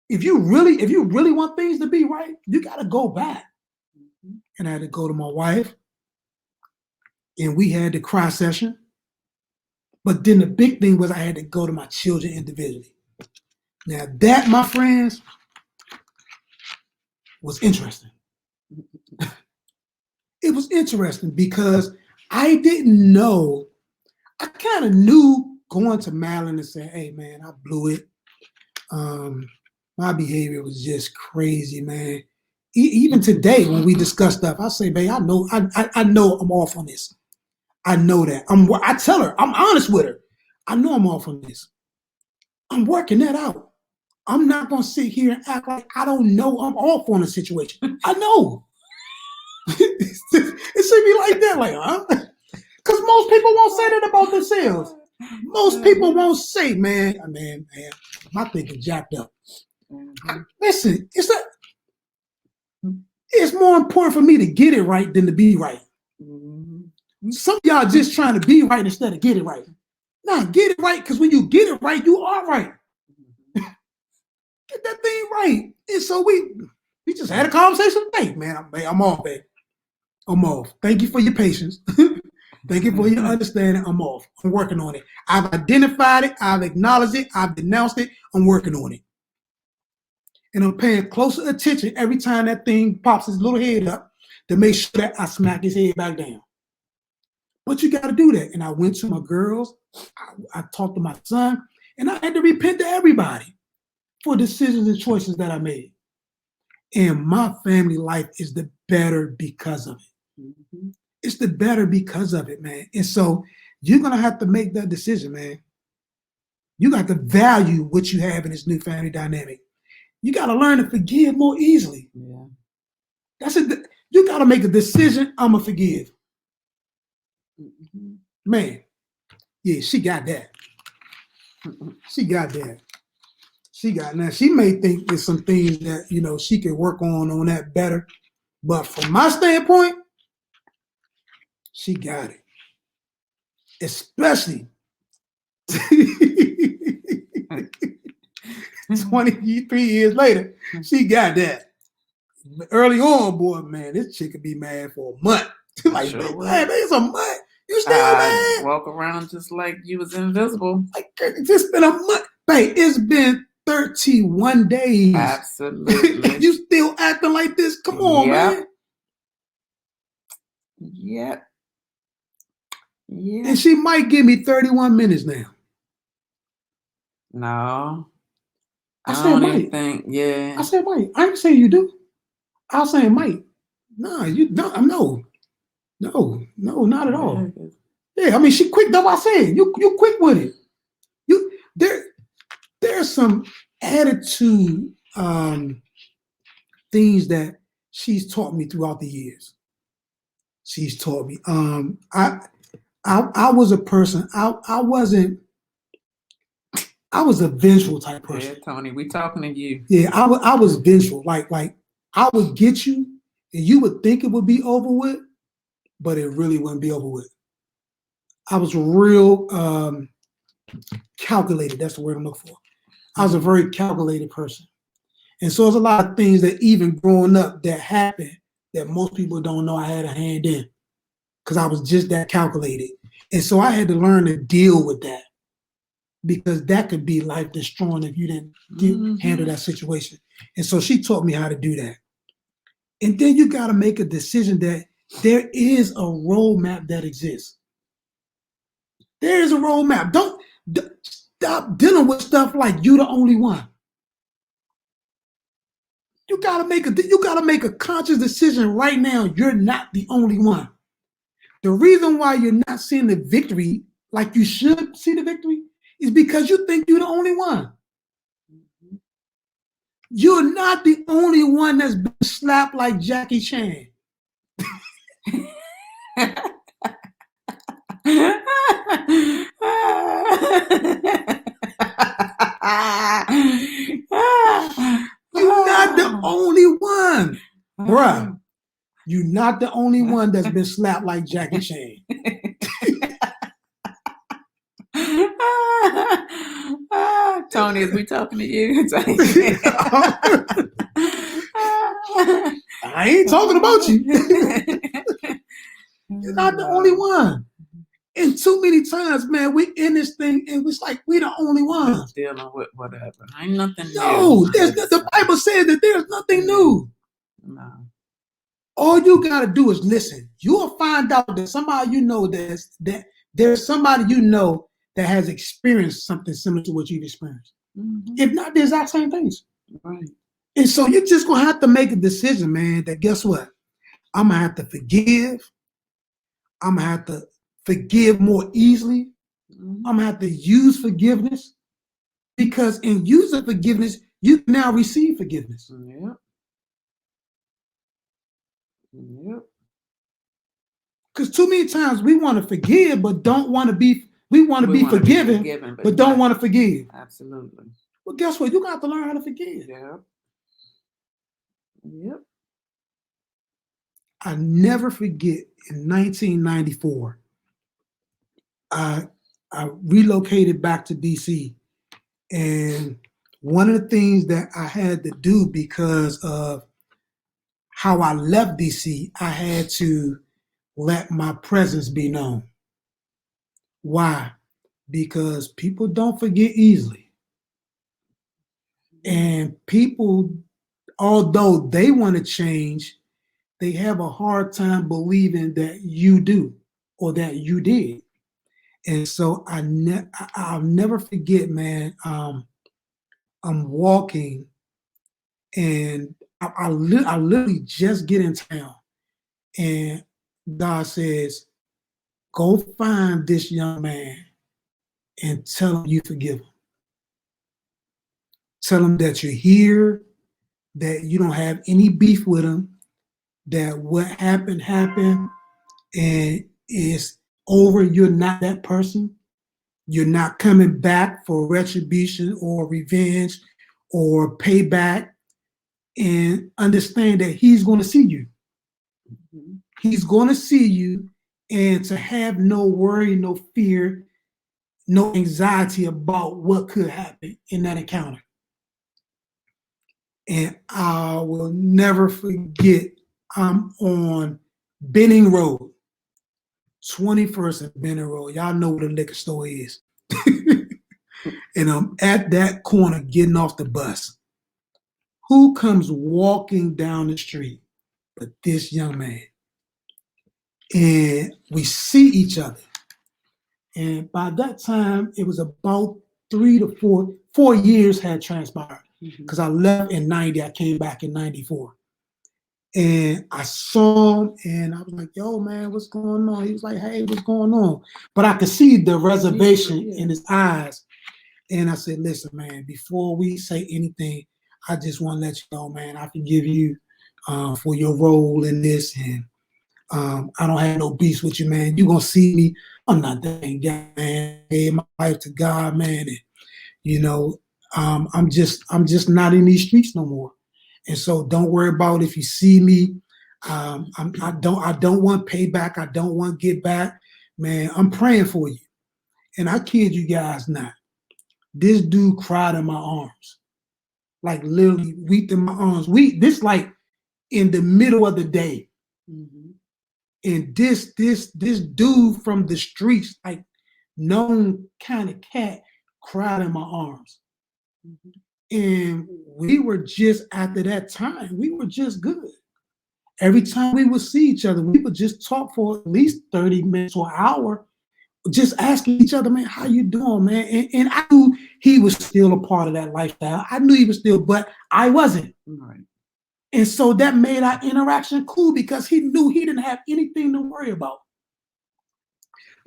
If you really want things to be right, you got to go back. And I had to go to my wife, and we had the cry session. But then the big thing was I had to go to my children individually. Now that, my friends, was interesting. It was interesting because I didn't know. I kind of knew going to Madeline and saying, hey, man, I blew it. My behavior was just crazy, man. Even today when we discuss stuff, I say, babe, I know I'm off on this. I know that. I tell her, I'm honest with her. I know I'm off on this. I'm working that out. I'm not going to sit here and act like I don't know I'm off on a situation. I know. It should be like that, like, huh? Because most people won't say that about themselves. Most people won't say, man, my thinking jacked up. Listen, it's more important for me to get it right than to be right. Some of y'all just trying to be right instead of get it right. Nah, get it right, because when you get it right, you are right. Get that thing right. And so we just had a conversation today, man. I'm off, babe. I'm off. Thank you for your patience. Thank you for your understanding. I'm off. I'm working on it. I've identified it. I've acknowledged it. I've denounced it. I'm working on it. And I'm paying closer attention every time that thing pops his little head up to make sure that I smack his head back down. But you got to do that. And I went to my girls. I talked to my son. And I had to repent to everybody for decisions and choices that I made. And my family life is the better because of it. It's the better because of it, man. And so you're going to have to make that decision, man. You got to value what you have in this new family dynamic. You got to learn to forgive more easily. Yeah. That's it. You got to make a decision. I'm going to forgive. Mm-hmm. Man, yeah, she got that. She got that. Now she may think there's some things that, you know, she could work on that better. But from my standpoint, she got it. Especially 23 years later, she got that. Early on, boy, man, this chick could be mad for a month. Like, Sure man, it's a month. You still mad? Walk around just like you was invisible. Like, it's been a month. Babe, it's been 31 days. Absolutely. You still acting like this? Come on, man. Yep. Yeah. And she might give me 31 minutes now. No. I said might. Yeah. I said might. I ain't saying you do. I was saying might. No, you don't. No, not at all. Yeah, I mean, she quick. That's what I said. You quick with it. There's some attitude things that she's taught me throughout the years. She's taught me. I was a person. I was a vengeful type person. Yeah, Tony, we talking to you. Yeah, I was vengeful. Like I would get you, and you would think it would be over with, but it really wouldn't be over with. I was real calculated. That's the word I'm looking for. I was a very calculated person. And so there's a lot of things that even growing up that happened that most people don't know I had a hand in because I was just that calculated. And so I had to learn to deal with that because that could be life destroying if you didn't handle that situation. And so she taught me how to do that. And then you got to make a decision that there is a roadmap that exists. There is a roadmap. Don't stop dealing with stuff like you the only one. You gotta make a conscious decision right now. You're not the only one. The reason why you're not seeing the victory like you should see the victory is because you think you're the only one. You're not the only one that's been slapped like Jackie Chan. You're not the only one, bruh. You're not the only one that's been slapped like Jackie Chan. Tony, is we talking to you? I ain't talking about you. You're not the only one. And too many times, man, we in this thing and it's like we the only ones. Dealing with whatever. Ain't nothing new. No, the Bible says that there's nothing new. No. All you gotta do is listen. You'll find out that somebody you know that there's somebody you know that has experienced something similar to what you've experienced. Mm-hmm. If not the exact same things. Right. And so you're just gonna have to make a decision, man, that guess what? I'm gonna have to forgive. I'm gonna have to forgive more easily. Mm-hmm. I'm gonna have to use forgiveness because in using forgiveness, you now receive forgiveness. Yep. Yep. Because too many times we want to forgive, but don't want to be. We want to be forgiven, but don't want to forgive. Absolutely. Well, guess what? You got to learn how to forgive. Yep. Yep. I never forget in 1994, I relocated back to DC. And one of the things that I had to do because of how I left DC, I had to let my presence be known. Why? Because people don't forget easily. And people, although they want to change, they have a hard time believing that you do or that you did. And so I'll never forget, man. I'm walking, and I literally just get in town, and God says, "Go find this young man and tell him you forgive him. Tell him that you're here. that you don't have any beef with him, that what happened, happened, and it's over. You're not that person. You're not coming back for retribution or revenge or payback, and understand that he's going to see you. Mm-hmm. He's going to see you, and to have no worry, no fear, no anxiety about what could happen in that encounter. And I will never forget, I'm on Benning Road, 21st and Benning Road. Y'all know where the liquor store is. And I'm at that corner getting off the bus. Who comes walking down the street but this young man? And we see each other. And by that time, it was about 4 years had transpired. Because I left in 90, I came back in 94. And I saw him and I was like, yo, man, what's going on? He was like, hey, what's going on? But I could see the reservation in his eyes. And I said, listen, man, before we say anything, I just want to let you know, man, I forgive you for your role in this. And I don't have no beef with you, man. You're going to see me. I'm not that guy, man. I gave my life to God, man. And, you know, I'm just not in these streets no more. And so don't worry about if you see me. I don't want payback. I don't want get back. Man, I'm praying for you. And I kid you guys not. This dude cried in my arms. Like literally weeped in my arms. This like in the middle of the day. Mm-hmm. And this dude from the streets, like known kind of cat, cried in my arms. Mm-hmm. And we were just, after that time, we were just good. Every time we would see each other, we would just talk for at least 30 minutes or an hour, just asking each other, man, how you doing, man? And I knew he was still a part of that lifestyle. I knew he was still, but I wasn't. Right. And so that made our interaction cool because he knew he didn't have anything to worry about.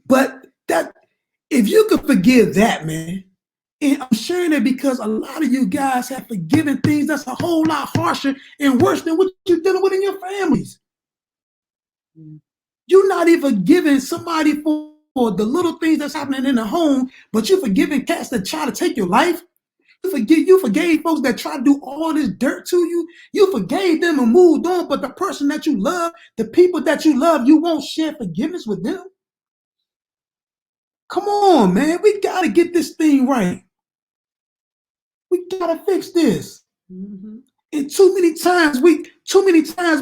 But that, if you could forgive that, man, and I'm sharing it because a lot of you guys have forgiven things that's a whole lot harsher and worse than what you're dealing with in your families. You're not even giving somebody for the little things that's happening in the home, but you're forgiving cats that try to take your life. You forgave folks that try to do all this dirt to you. You forgave them and moved on, but the person that you love, the people that you love, you won't share forgiveness with them. Come on, man. We got to get this thing right. We got to fix this. Mm-hmm. And too many times,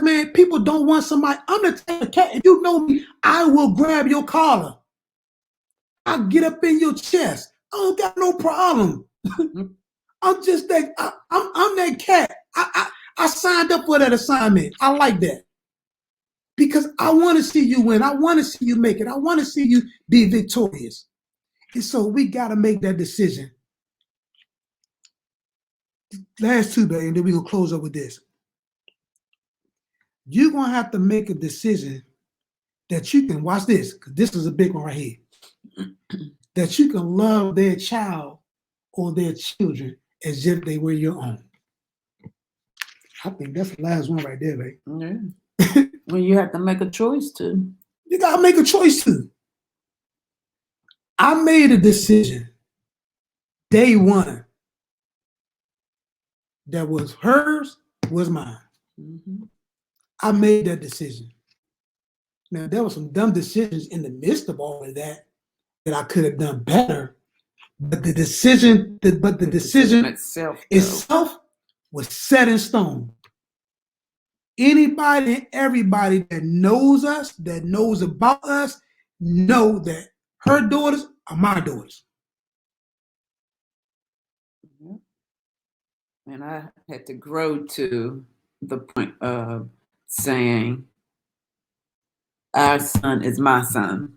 man, people don't want somebody. I'm the type of cat, if you know me, I will grab your collar. I'll get up in your chest. I don't got no problem. I'm just that, I'm that cat. I signed up for that assignment. I like that. Because I want to see you win. I want to see you make it. I want to see you be victorious. And so we got to make that decision. Last two, baby, and then we're going to close up with this. You're going to have to make a decision that you can, watch this, because this is a big one right here, that you can love their child or their children as if they were your own. I think that's the last one right there, baby. Yeah. Well, you have to make a choice too. You got to make a choice too. I made a decision day one that was hers, was mine. Mm-hmm. I made that decision. Now, there were some dumb decisions in the midst of all of that I could have done better. But the decision itself was set in stone. Anybody and everybody that knows us, that knows about us, know that her daughters are my daughters. And I had to grow to the point of saying, our son is my son.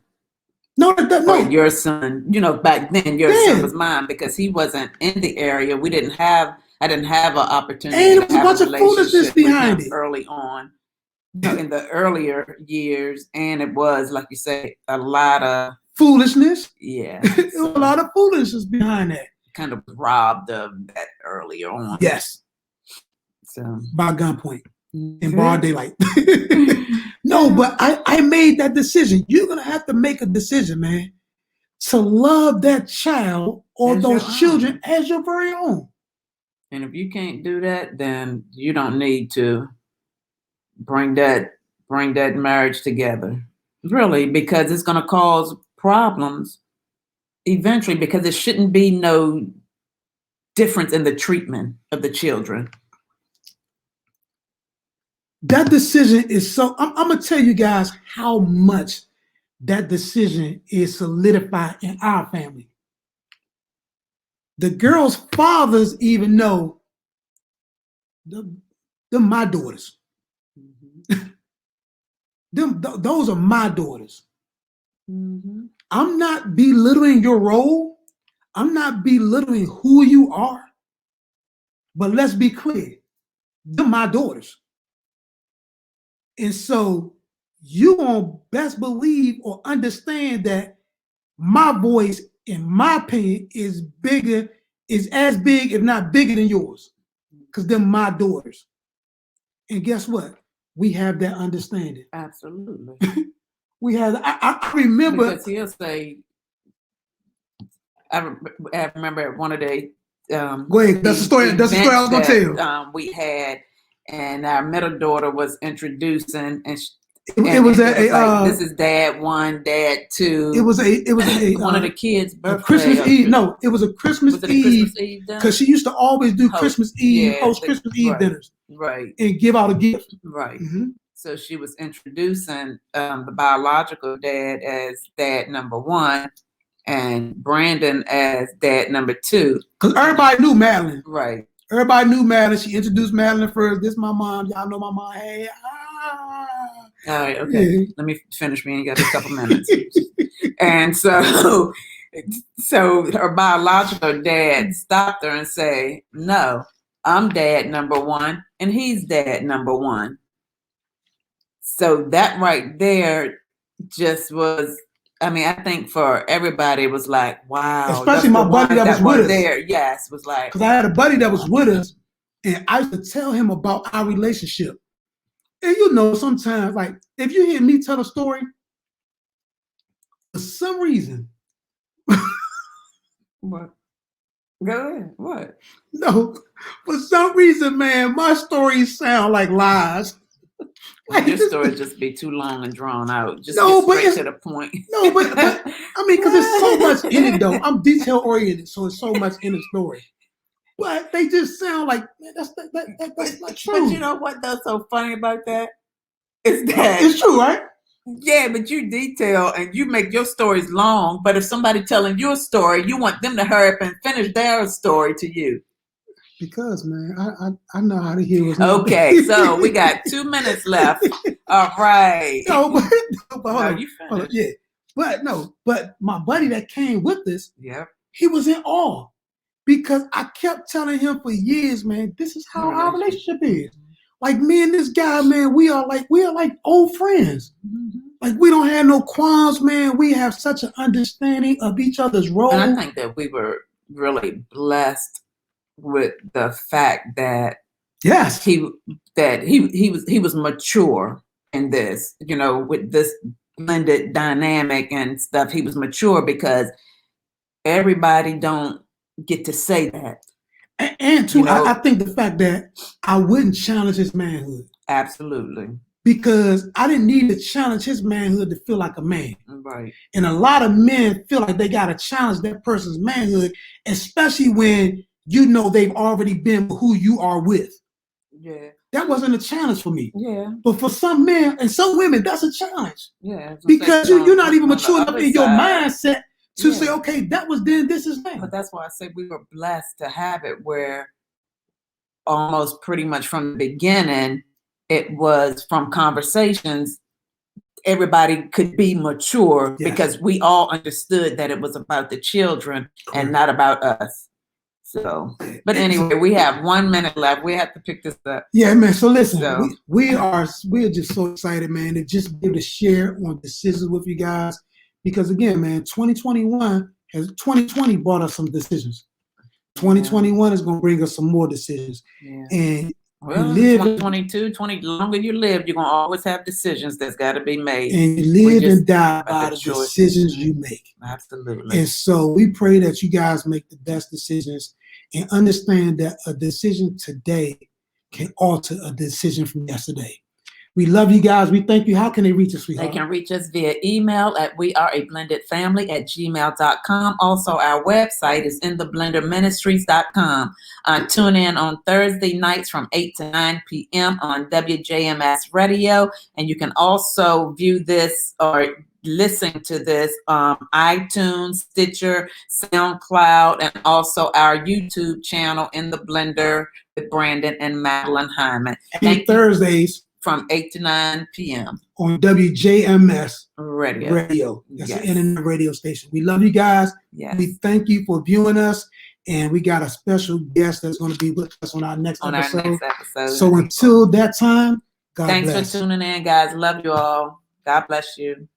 No. Or your son, back then your son was mine because he wasn't in the area. I didn't have an opportunity. And there was a bunch of foolishness behind it early on, in the earlier years. And it was, like you say, a lot of foolishness. Yeah. A lot of foolishness behind that. Kind of robbed of that earlier on. Yes. So by gunpoint in broad daylight. No, but I made that decision. You're gonna have to make a decision, man, to love that child or As those your children own. as your very own. And if you can't do that, then you don't need to bring that marriage together. Really, because it's going to cause problems eventually, because there shouldn't be no difference in the treatment of the children. That decision is so, I'm gonna tell you guys how much that decision is solidified in our family. The girls' fathers even know they're my daughters. Those are my daughters. Mm-hmm. I'm not belittling your role. I'm not belittling who you are. But let's be clear, they're my daughters. And so you won't best believe or understand that my voice, in my opinion, is as big, if not bigger than yours, because they're my daughters. And guess what? We have that understanding. Absolutely. We have. I remember. Because he'll say, I remember one of the. Go ahead. That's the story. That's the story I was gonna tell. We had, and our middle daughter was introducing, and it was like, this is dad 1, dad 2. It was a one of the kids' birthday. Christmas Eve. No, it was a Christmas Eve. Because she used to always do Christmas Eve, host Christmas Eve dinners. Right. And give out a gift. Right. Mm-hmm. So she was introducing the biological dad as dad number 1 and Brandon as dad number 2. Because everybody knew Madeline. Right. Everybody knew Madeline. She introduced Madeline first. This is my mom. Y'all know my mom. Hey. All right. Okay. Yeah. Let me finish. We ain't got a couple minutes. And so her biological dad stopped her and say, "No, I'm dad number 1 and he's dad number 1." So that right there just was, I mean, I think for everybody it was like, wow. Especially my buddy that was with us. There, yes, was like. Because I had a buddy that was with us, and I used to tell him about our relationship. And you know, sometimes, like, if you hear me tell a story, for some reason. What? Go ahead. What? No, for some reason, man, my stories sound like lies. Like, your story just be too long and drawn out. Just no, get straight to the point. No, but I mean, because there's so much in it, though. I'm detail oriented, so there's so much in the story. But they just sound like, man, that's not true. But you know what? That's so funny about that is that it's true, right? Yeah, but you detail and you make your stories long. But if somebody telling your story, you want them to hurry up and finish their story to you. Because, man, I know how to hear what's okay, so we got 2 minutes left. All right. No, but hold on. You finished. Yeah, but my buddy that came with us, yeah, he was in awe because I kept telling him for years, man, this is how our relationship is. Like me and this guy, man, we are like old friends. Mm-hmm. Like we don't have no qualms, man. We have such an understanding of each other's role. And I think that we were really blessed with the fact that he was mature in this, you know, with this blended dynamic and stuff. He was mature because everybody don't get to say that. And too, you know, I think the fact that I wouldn't challenge his manhood. Absolutely. Because I didn't need to challenge his manhood to feel like a man. Right. And a lot of men feel like they got to challenge that person's manhood, especially when you know they've already been who you are with. Yeah. That wasn't a challenge for me. Yeah. But for some men and some women, that's a challenge. Yeah. Because you're not even mature enough in your mindset to say, okay, that was then, this is now. But that's why I say we were blessed to have it where almost pretty much from the beginning, it was from conversations, everybody could be mature because we all understood that it was about the children and not about us. So, but anyway, we have 1 minute left. We have to pick this up. Yeah, man. So listen, we're just so excited, man, to just be able to share on decisions with you guys. Because again, man, 2020 brought us some decisions. 2021 is going to bring us some more decisions. Yeah. And Well, live 2022, 20, the longer you live, you're going to always have decisions that's got to be made. and you We live just and die about by the the choices. decisions you make. Absolutely. And so we pray that you guys make the best decisions and understand that a decision today can alter a decision from yesterday. We love you guys. We thank you. How can they reach us, They sweetheart? can reach us via email at weareablendedfamily@gmail.com. Also, our website is intheblenderministries.com. Tune in on Thursday nights from 8 to 9 p.m. on WJMS Radio. And you can also view this or listen to this iTunes, Stitcher, SoundCloud, and also our YouTube channel, In the Blender with Brandon and Madeline Hyman. And Thursdays from 8 to 9 p.m. on WJMS Radio. That's Yes. the internet radio station. We love you guys. Yes. We thank you for viewing us. And we got a special guest that's going to be with us on our next episode. So until that time, God bless. Thanks for tuning in, guys. Love you all. God bless you.